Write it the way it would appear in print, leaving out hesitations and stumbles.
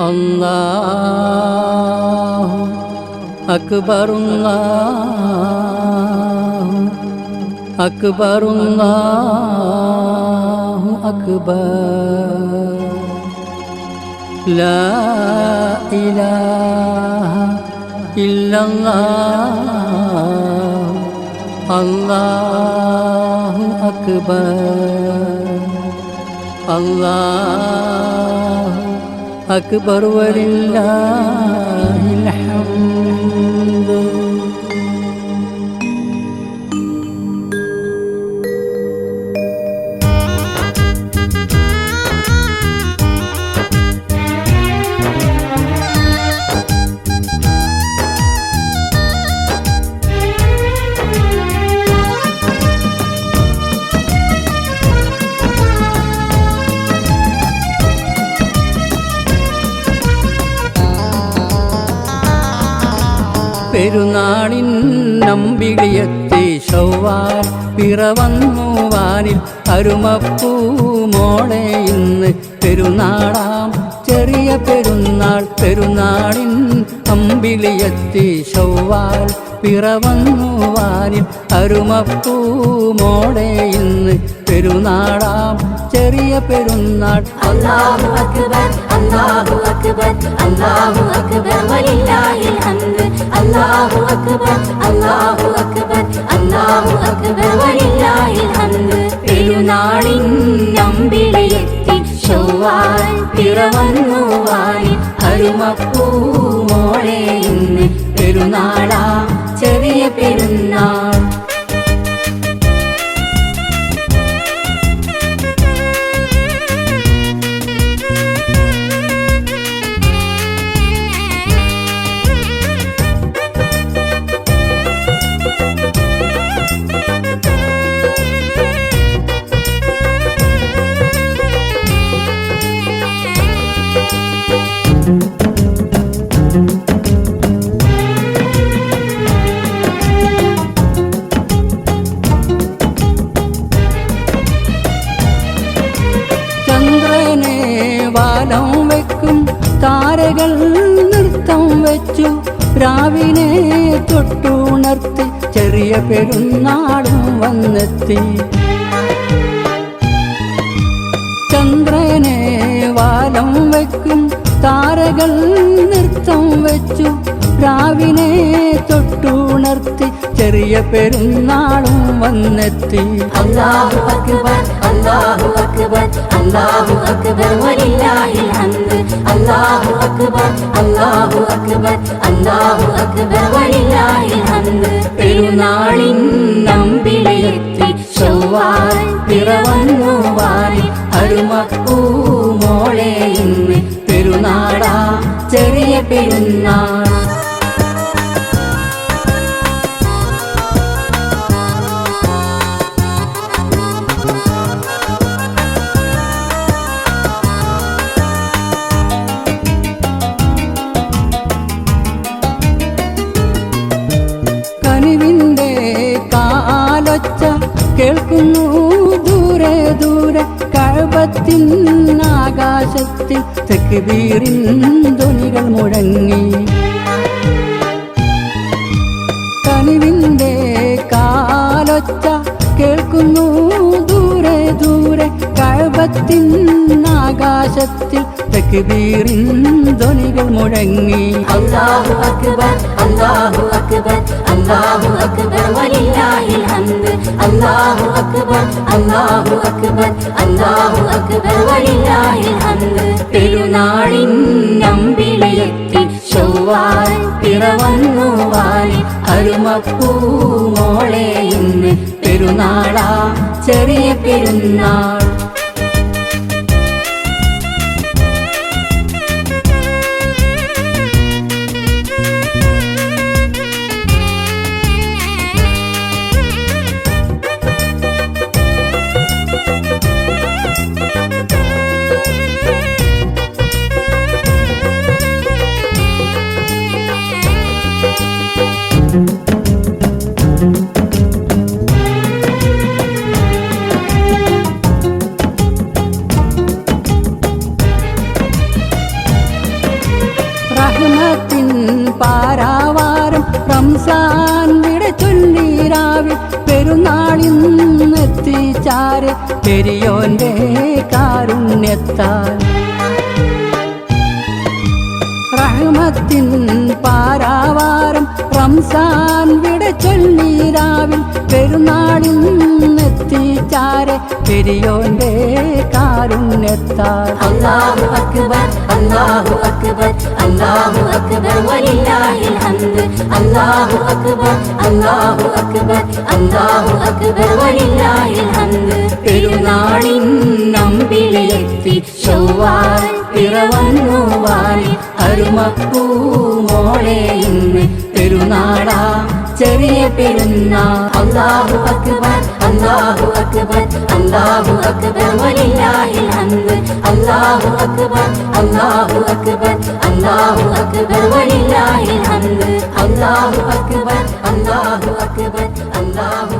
അല്ലാഹു അക്ബർ അല്ലാഹു അക്ബർ അല്ലാഹു അക്ബർ ലാ ഇലാഹ ഇല്ലല്ലാഹ് അല്ലാഹു അക്ബർ അല്ലാഹു അക്ബർ വലില്ലാഹിൽ ഹംദ്. പെരുന്നാളിൻ നമ്പിളിയെത്തി ശൗവാൽ പിറവന്നു വാനിൽ അരുമപ്പൂ മോളെ ഇന്ന് പെരുന്നാളാം ചെറിയ പെരുന്നാൾ. പെരുന്നാളിൻ അമ്പിളിയെത്തി ശൗവാൽ പിറവന്നു വാനിൽ അരുമപ്പൂ മോളെ ഇന്ന് പെരുന്നാളാം ചെറിയ പെരുന്നാൾ. അല്ലാഹു അക്ബർ അല്ലാഹു അക്ബർ അല്ലാഹു അക്ബർ വലില്ലാഹിൽ ഹംദ്. അല്ലാഹു അക്ബർ അല്ലാഹു അക്ബർ അല്ലാഹു അക്ബർ വലില്ലാഹിൽ ഹംദ്. പെരുന്നാളിൻ നമ്പിളിയെത്തി ശൗവാൽ പിറവന്നു വാനിൽ അരുമപ്പൂ മോളെ ഇന്ന് പെരുന്നാളാം ചെറിയ പെരുന്നാൾ. ചന്ദ്രനെ വാലം വെക്കും താരകൾ നൃത്തം വെച്ചു രാവിനെ തൊട്ടുണർത്തി ചെറിയ പെരുന്നാളും വന്നെത്തി. ചന്ദ്രനെ വാലം വെക്കും താരകൾ നൃത്തം വെച്ചു രാവിനെ തൊട്ടുണർത്തി ചെറിയ പെരുന്നാളും വന്നെത്തി. അല്ലാഹു അക്ബർ അല്ലാഹു അക്ബർ അല്ലാഹു അക്ബർ വലില്ലാഹിൽ ഹംദ്. അല്ലാഹു അക്ബർ അല്ലാഹു അക്ബർ അല്ലാഹു അക്ബർ വലില്ലാഹിൽ ഹംദ്. പെരുന്നാളിൻ നമ്പിളിയെത്തി ശൗവാൽ പിറവന്നു വാനിൽ അരുമപ്പൂ മോളെ ഇന്ന് പെരുന്നാളാം ചെറിയ പെരുന്നാൾ. കനിവിൻ്റെ കാലൊച്ച കേൾക്കുന്നു ദൂരെ ദൂരെ കഅബത്തിൻ ആകാശത്തിൽ തക്ബീറിൻ ധ്വനികൾ മുഴങ്ങി. കനിവിൻ്റെ കാലൊച്ച കേൾക്കുന്നു ദൂരെ ദൂരെ കഅബത്തിൻ ആകാശത്തിൽ തക്ബീറിൻ ധ്വനികൾ മുഴങ്ങി. അല്ലാഹു അക്ബർ അല്ലാഹു അക്ബർ അല്ലാഹു അക്ബർ വലില്ലാഹിൽ ഹംദ്. അല്ലാഹു അക്ബർ അല്ലാഹു അക്ബർ അല്ലാഹു അക്ബർ വലില്ലാഹിൽ ഹംദ്. പെരുന്നാളിൻ നമ്പിളിയെത്തി ശൗവാൽ പിറവന്നു വാനിൽ അരുമപ്പൂ മോളെ ഇന്ന് പെരുന്നാളാം ചെറിയ പെരുന്നാൾ. പെരിയോന്റെ കാരുണ്യത്താൽ റഹ്മത്തിൻ പാരാവാരം റംസാൻ വിട ചൊല്ലീരാവിൽ പെരുന്നാളിന്നെത്തിച്ചാരെ പെരിയോന്റെ കാരുണ്യത്താൽ അല്ലാഹു അക്ബർ അല്ലാഹു അക്ബർ അല്ലാഹു അക്ബർ വലില്ലാഹിൽ ഹംദ് അല്ലാഹു അക്ബർ അല്ലാഹു അക്ബർ അല്ലാഹു അക്ബർ വലില്ലാഹിൽ ഹംദ് പെരുന്നാളിൻ നമ്പിളിയെത്തി ചൊവ്വാൽ പിറവന്നു വാരി അരുമപ്പൂ മോളെ ഇന്ന് പെരുന്നാളാ ചെറിയ പെരുന്നാൾ അല്ലാഹു അക്ബർ അല്ലാഹു അക്ബർ അല്ലാഹു അക്ബർ വലില്ലാഹിൽ ഹംദ് അല്ലാഹു അക്ബർ അല്ലാഹു അക്ബർ അല്ലാഹു അക്ബർ വലില്ലാഹിൽ ഹംദ് അല്ലാഹു അക്ബർ അല്ലാഹു അക്ബർ അല്ലാഹു